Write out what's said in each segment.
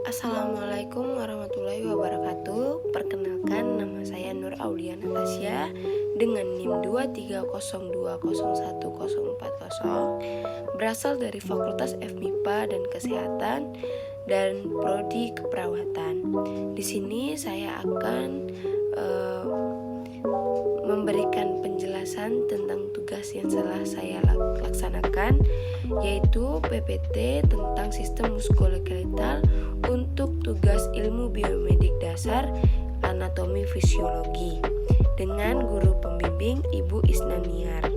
Assalamualaikum warahmatullahi wabarakatuh. Perkenalkan, nama saya Nur Auliana Tasya dengan NIM 230201040, berasal dari Fakultas FMIPA dan Kesehatan dan Prodi Keperawatan. Di sini saya akan memberikan penjelasan tentang tugas yang telah saya laksanakan, yaitu PPT tentang sistem muskuloskeletal untuk tugas ilmu biomedik dasar anatomi fisiologi dengan guru pembimbing Ibu Isnaniar.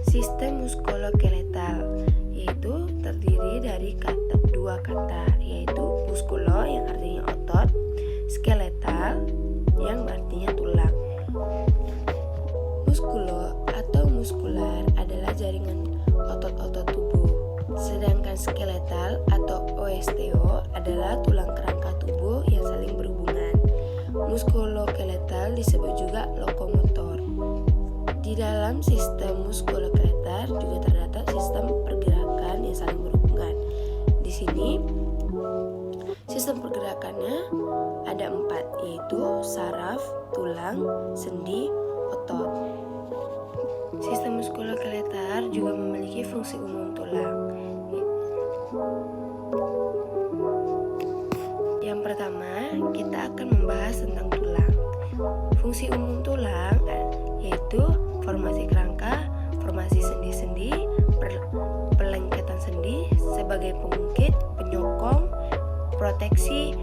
Sistem muskuloskeletal yaitu terdiri dari dua kata, yaitu muskulo yang artinya otot, skeletal yang artinya tulang. Muskulo atau muskular adalah jaringan otot-otot tubuh, sedangkan skeletal atau osteo adalah tulang kerangka tubuh yang saling berhubungan. Muskuloskeletal disebut juga lokomotor. Di dalam sistem muskuloskeletal juga terdapat sistem pergerakan yang saling berhubungan. Di sini sistem pergerakannya ada 4, yaitu saraf, tulang, sendi, otot. Sistem muskuloskeletal juga memiliki fungsi umum tulang. Yang pertama, kita akan membahas tentang tulang. Fungsi umum tulang yaitu formasi kerangka, formasi sendi-sendi, pelengketan sendi sebagai pengungkit, penyokong, proteksi,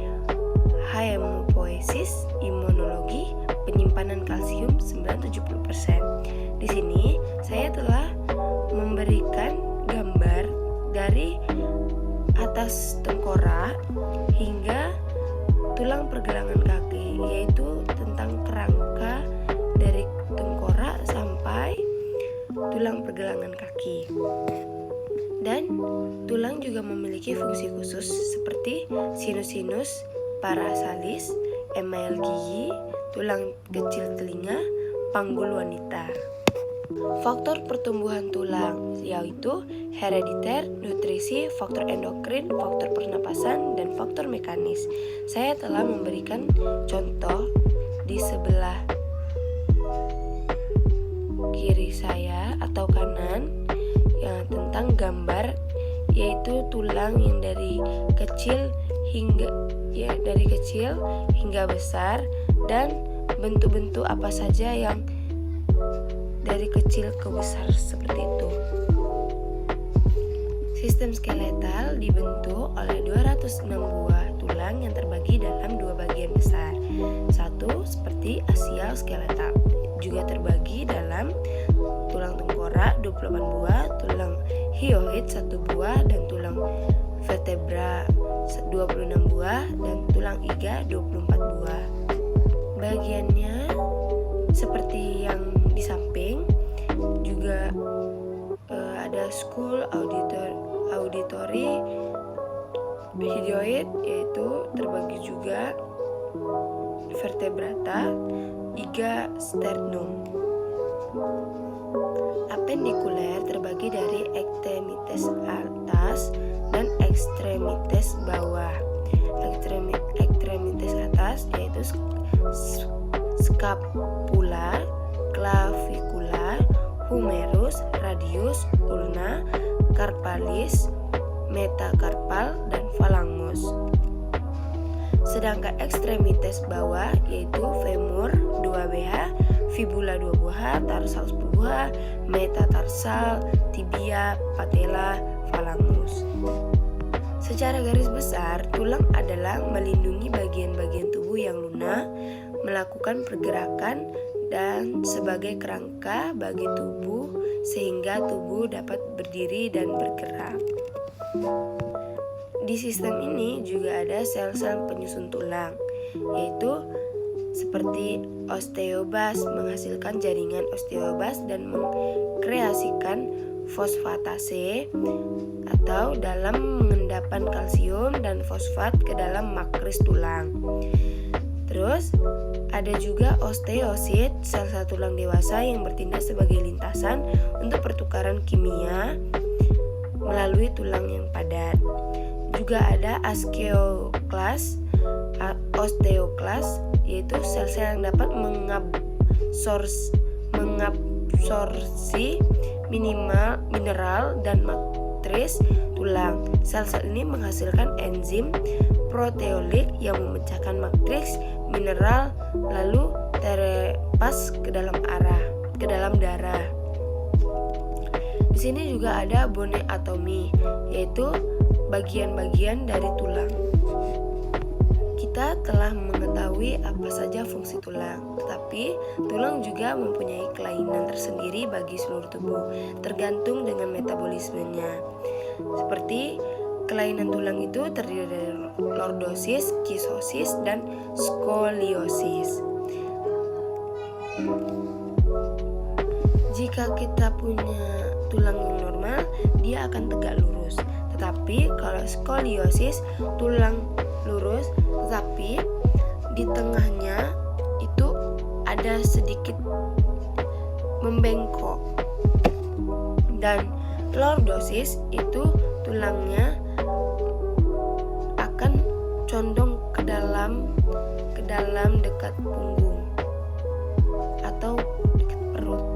hemopoiesis, imunologi, penyimpanan kalsium 90-70%. Di sini saya telah memberikan gambar dari atas tengkorak hingga tulang pergelangan kaki, yaitu tentang kerangka dari tengkorak sampai tulang pergelangan kaki. Dan tulang juga memiliki fungsi khusus seperti sinus, parasalis, email gigi, tulang kecil telinga, panggul wanita. Faktor pertumbuhan tulang yaitu herediter, nutrisi, faktor endokrin, faktor pernapasan, dan faktor mekanis. Saya telah memberikan contoh di sebelah kiri saya atau kanan yang tentang gambar, yaitu tulang yang dari kecil hingga besar, dan bentuk-bentuk apa saja yang dari kecil ke besar seperti itu. Sistem skeletal dibentuk oleh 206 buah tulang yang terbagi dalam 2 bagian besar. Satu seperti axial skeletal, juga terbagi dalam tulang tengkorak 28 buah, tulang hyoid 1 buah, dan tulang vertebra 26 buah, dan tulang iga 24 buah. Bagiannya seperti yang di samping, juga ada skull, auditory, hyoid yaitu terbagi juga, vertebrata, iga, sternum. Apendikuler terbagi dari ekstremitas atas dan ekstremitas bawah. Ekstremitas atas yaitu scapula, clavicular, humerus, radius, ulna, carpalis, metacarpal, dan phalangus. Sedangkan ekstremitas bawah yaitu femur 2 BH, fibula 2 buah, tarsal 10 buah, metatarsal, tibia, patella, phalangus. Secara garis besar, tulang adalah melindungi bagian-bagian tubuh yang lunak, melakukan pergerakan, dan sebagai kerangka bagi tubuh sehingga tubuh dapat berdiri dan bergerak. Di sistem ini juga ada sel-sel penyusun tulang, yaitu seperti osteoblas menghasilkan jaringan osteoblas dan mengkreasikan fosfatase atau dalam mengendapkan kalsium dan fosfat ke dalam matris tulang. Terus ada juga osteosit, sel-sel tulang dewasa yang bertindak sebagai lintasan untuk pertukaran kimia melalui tulang yang padat. Juga ada osteoklas, yaitu sel-sel yang dapat mengabsorpsi mineral dan matris tulang. Sel-sel ini menghasilkan enzim proteolik yang memecahkan matriks mineral lalu terepas ke dalam darah. Di sini juga ada bone anatomy, yaitu bagian-bagian dari tulang. Kita telah mengetahui apa saja fungsi tulang, tetapi tulang juga mempunyai kelainan tersendiri bagi seluruh tubuh, tergantung dengan metabolismenya. Seperti kelainan tulang itu terdiri dari lordosis, kisosis, dan skoliosis. Jika kita punya tulang yang normal, dia akan tegak lurus. Tetapi kalau skoliosis, tulang lurus, tetapi di tengahnya itu ada sedikit membengkok. Dan lordosis itu tulangnya akan condong ke dalam dekat punggung atau dekat perut.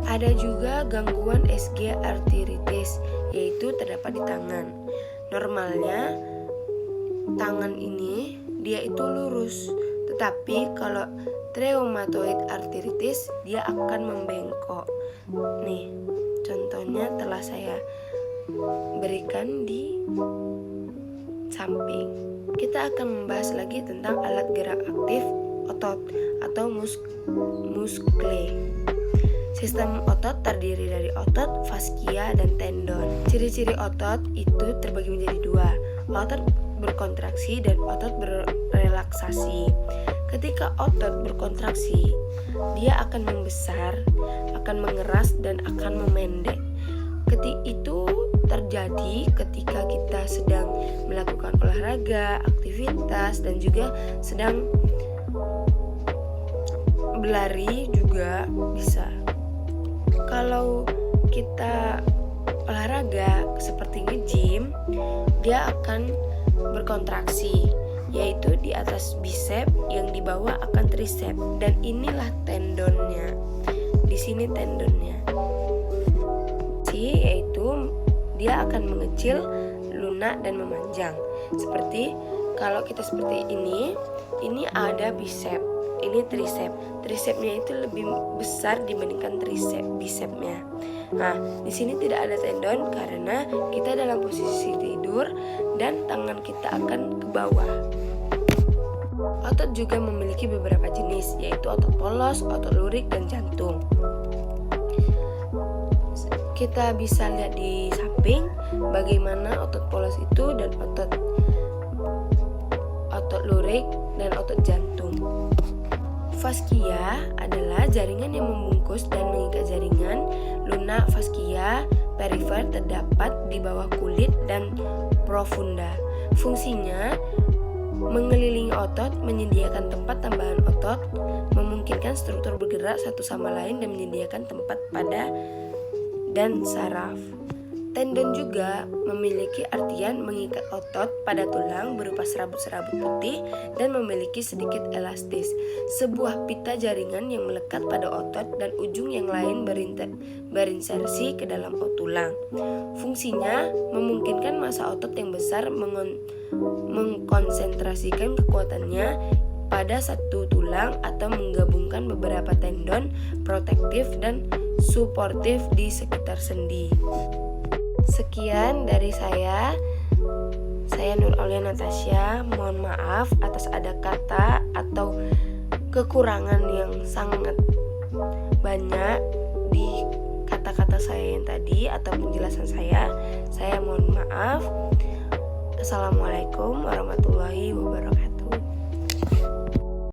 Ada juga gangguan SG arteritis, yaitu terdapat di tangan. Normalnya tangan ini dia itu lurus, tetapi kalau rheumatoid arthritis dia akan membengkok. Nih, contohnya telah saya berikan di samping. Kita akan membahas lagi tentang alat gerak aktif otot atau muskle. Sistem otot terdiri dari otot, faskia, dan tendon. Ciri-ciri otot itu terbagi menjadi dua, otot berkontraksi dan otot berrelaksasi. Ketika otot berkontraksi, dia akan membesar, akan mengeras, dan akan memendek. Itu terjadi ketika kita sedang melakukan olahraga, aktivitas, dan juga sedang berlari juga bisa. Kalau kita olahraga seperti nge-gym, dia akan berkontraksi, yaitu di atas bicep, yang di bawah akan tricep, dan inilah tendonnya. Di sini tendonnya. Yaitu dia akan mengecil, lunak, dan memanjang. Seperti kalau kita seperti ini ada bicep, ini tricep. Tricepnya itu lebih besar dibandingkan bicepnya. Nah, di sini tidak ada tendon karena kita dalam posisi tidur dan tangan kita akan ke bawah. Otot juga memiliki beberapa jenis, yaitu otot polos, otot lurik, dan jantung. Kita bisa lihat di samping bagaimana otot polos itu dan otot lurik dan otot jantung. Faskia adalah jaringan yang membungkus dan mengikat jaringan. Lunak, faskia, perifer terdapat di bawah kulit dan profunda. Fungsinya mengelilingi otot, menyediakan tempat tambahan otot, memungkinkan struktur bergerak satu sama lain, dan menyediakan tempat pada dan saraf. Tendon juga memiliki artian mengikat otot pada tulang berupa serabut-serabut putih dan memiliki sedikit elastis. Sebuah pita jaringan yang melekat pada otot dan ujung yang lain berinsersi ke dalam tulang. Fungsinya memungkinkan massa otot yang besar mengkonsentrasikan kekuatannya pada satu tulang atau menggabungkan beberapa tendon protektif dan suportif di sekitar sendi. Sekian dari saya Nur Aulia Natasha. Mohon maaf atas ada kata atau kekurangan yang sangat banyak di kata-kata saya yang tadi atau penjelasan saya. Saya mohon maaf. Assalamualaikum warahmatullahi wabarakatuh.